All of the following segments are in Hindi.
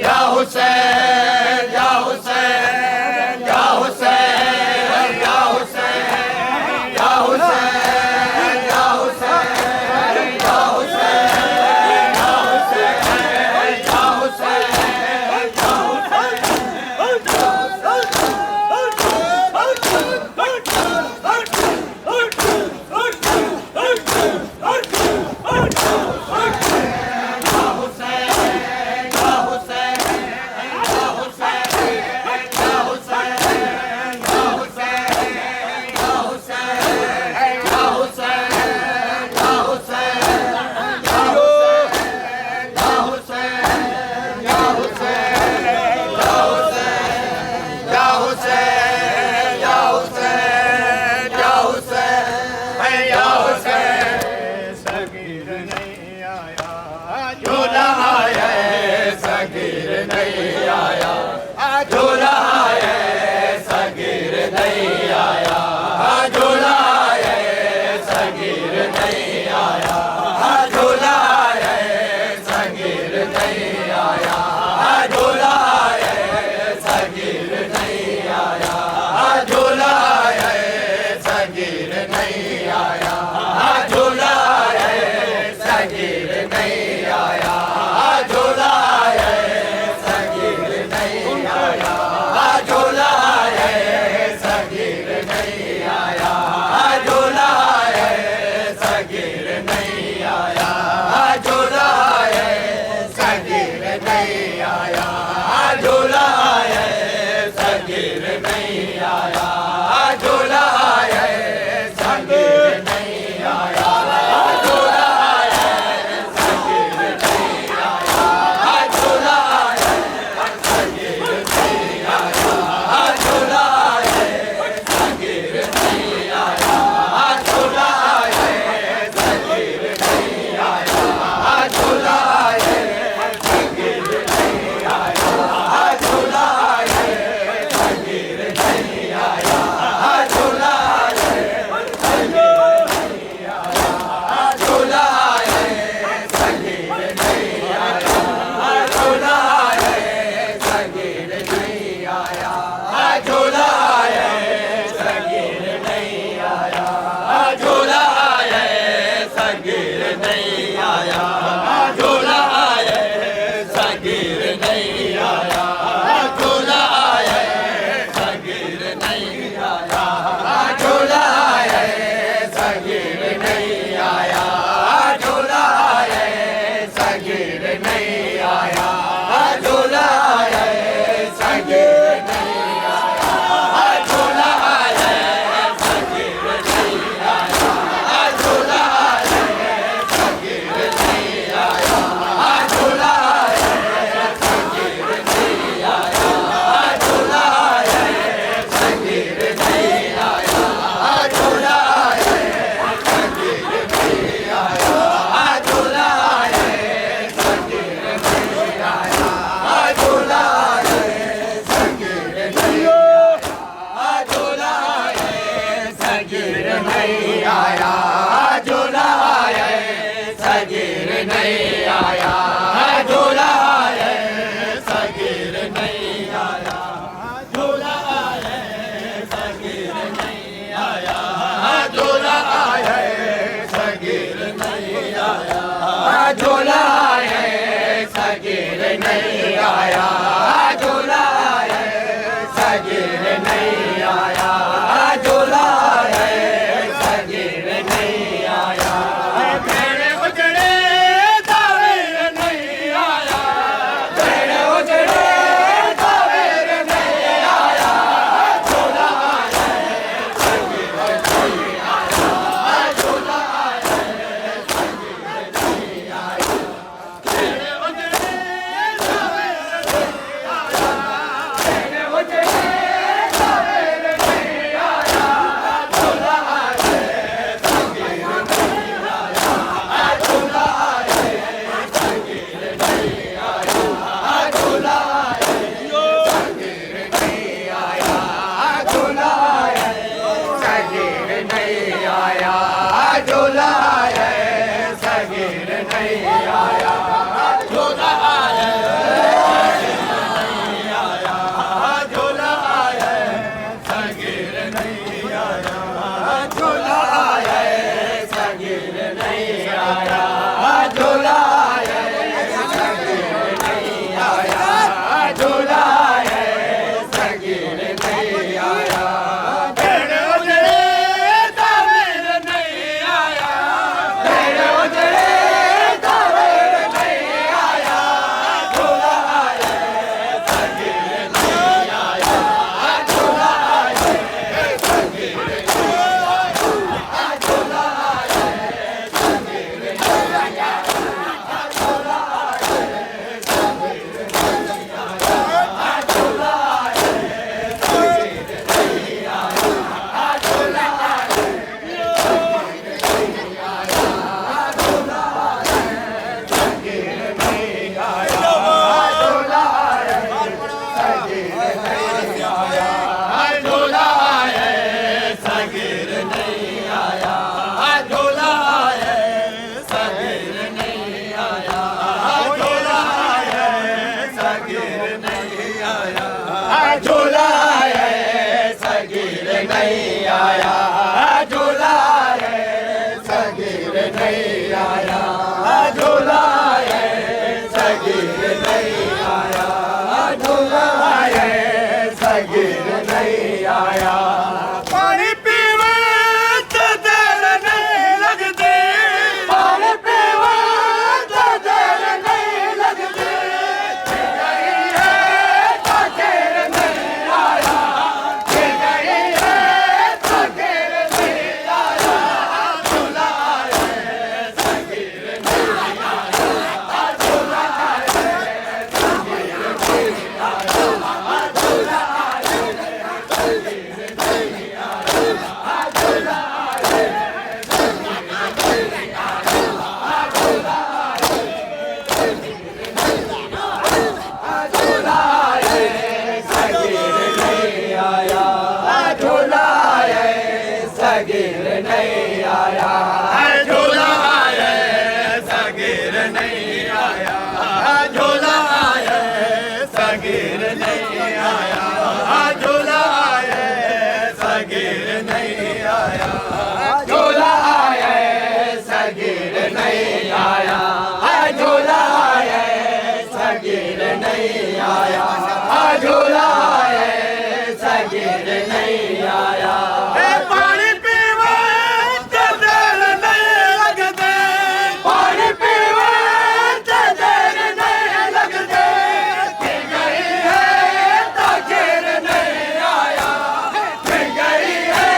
या हुसैन या हुसैन या हुसैन या हुसैन या हुसैन या हुसैन या हुसैन या हुसैन या आया झूला है सगीर नहीं आया भेड़ उजड़े तावेर नहीं आया भेड़ उजड़े तावेर नहीं आया झूला है सगीर नहीं आया झूला है सगीर नहीं आया झूला है सगीर नहीं आया झूला है सगीर नहीं आया झूला है सगीर नहीं आया झूला पानी पीवे तो देर नहीं लगती पानी पीवे तो देर नहीं लगती गिर गई है तो देर नहीं आया गिर गई है तो देर नहीं आया झूला है सगीर नहीं आया झूला है सगीर नहीं आया झूला सगीर नहीं आया झूला है सगीर नहीं आया झूला है सगीर नहीं आया झूला है सगीर नहीं आया झूला है सगीर नहीं आया झूला है सगीर नहीं आया झूला है सगीर नहीं आया पानी पीवे तो देर नहीं लगते पानी पीवे तो देर नहीं लगते गिर गई है तो गिर नहीं आया गिर गई है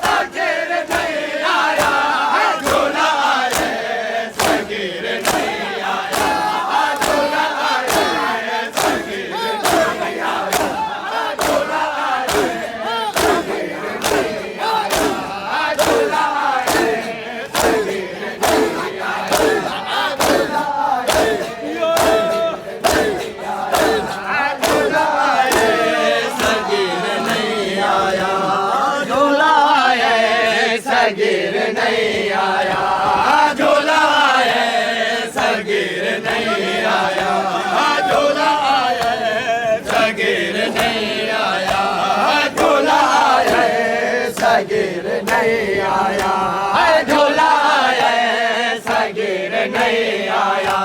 तो गिर नहीं आया झूला है सगीर नहीं आया झूला है सगीर नहीं आया झूला सगीर नहीं आया झूला है सगीर नहीं आया झूला है सगीर नहीं आया झूला है सगीर नहीं आया झूला है सगीर नहीं आया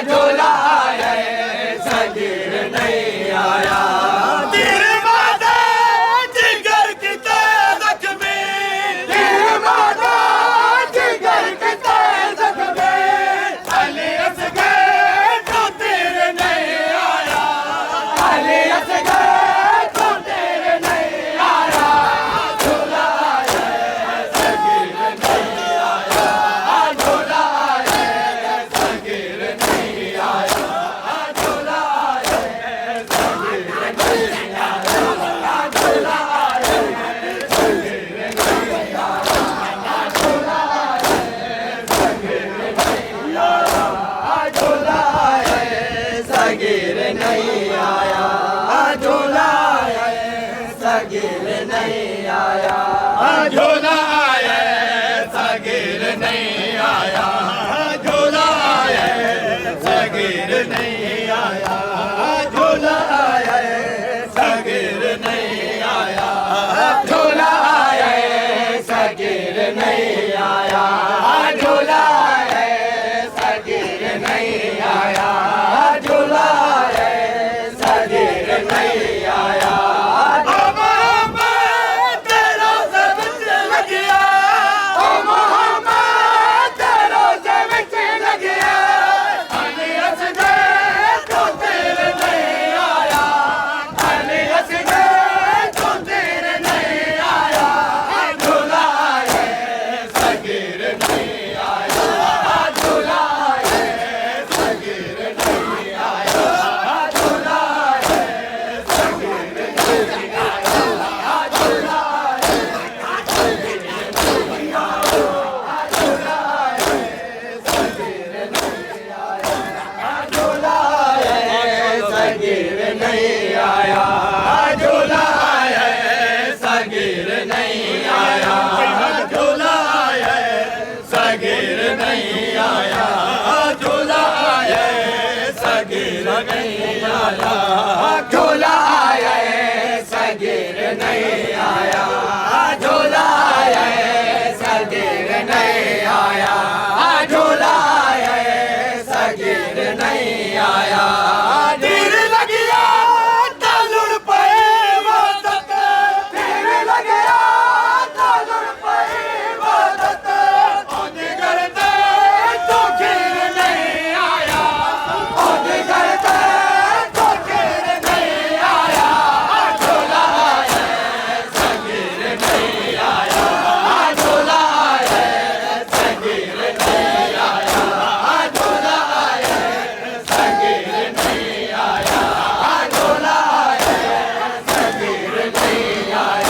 झूला है सगीर नहीं आया तीर माता जिगर की ताकत में तीर माता जिगर की ताकत में अली असगर तो तीर नहीं आया अली असगर तो तीर नहीं आया झूला है सगीर नहीं आया झूला है सगीर नहीं आया झूला है सगीर नहीं आया झूला है सगीर नहीं आया झूला है सगीर नहीं आया झूला है सगीर नहीं आया झूला है सगीर नहीं आया झूला है सगीर नहीं आया झूला है सगीर नहीं आया झूला है सगीर नहीं आया झूला है सगीर नहीं आया झूला है सगीर नहीं आया झूला सगीर नहीं आया, झूला आया सगीर नहीं आया, झूला आया सगीर नहीं आया, झूला आया सगीर नहीं आया, झूला आया सगीर नहीं आया, झूला आया सगीर नहीं आया, झूला आया सगीर नहीं आया। तीर लगिया तालुड़ पे वादत, तीर लगिया तालुड़ पे वादत, ओद करते तो खीर नहीं आया, ओद करते तो खीर नहीं आया, झूला आया सगीर नहीं आया, झूला आया सगीर नहीं आया, झूला आया सगीर नहीं आया, झूला आया सगीर नहीं आया,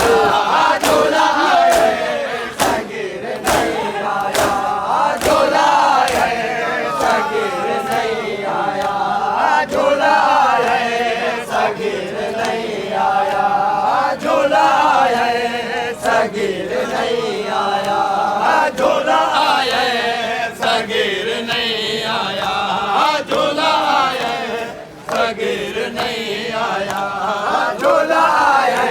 झूला आया सगीर नहीं आया, झूला आया सगीर नहीं आया, झूला आया सगीर नहीं आया, झूला आया सगीर नहीं आया, झूला आया सगीर नहीं आया, झूला आया सगीर नहीं आया, झूला आया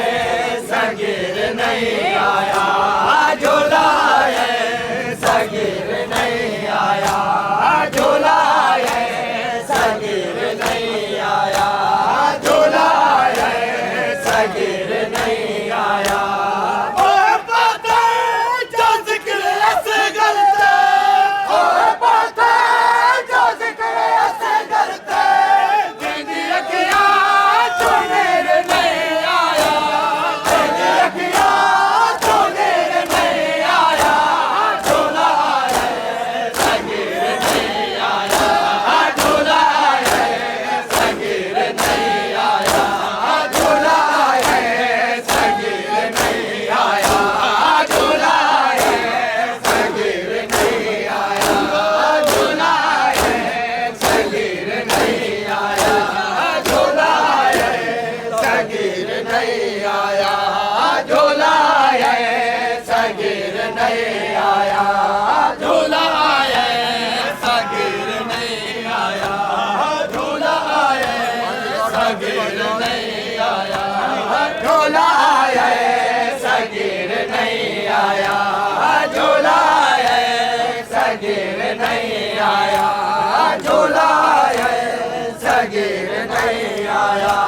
सगीर नहीं आया, झूला आया सगीर नहीं आया, झूला आया सगीर नहीं आया, झूला आया सगीर नहीं आया। ओए बाते जो जिक्र ऐसे करते, ओए बाते जो जिक्र ऐसे करते, तेरी अखियाँ जो मेरे नहीं आया, तेरी अखियाँ जो मेरे नहीं आया, झूला आया सगीर नहीं आया, झूला आया सगीर नहीं आया, झूला आया सगीर नहीं आया, झूला आया सगीर नहीं आया, झूला आया सगीर नहीं आया, झूला आया सगीर नहीं आया, झूला आया सगीर नहीं आया, झूला आया सगीर नहीं आया, झूला आया सगीर नहीं आया, झूला आया सगीर नहीं आया, झूला आया सगीर नहीं आया, झूला आया सगीर नहीं आया।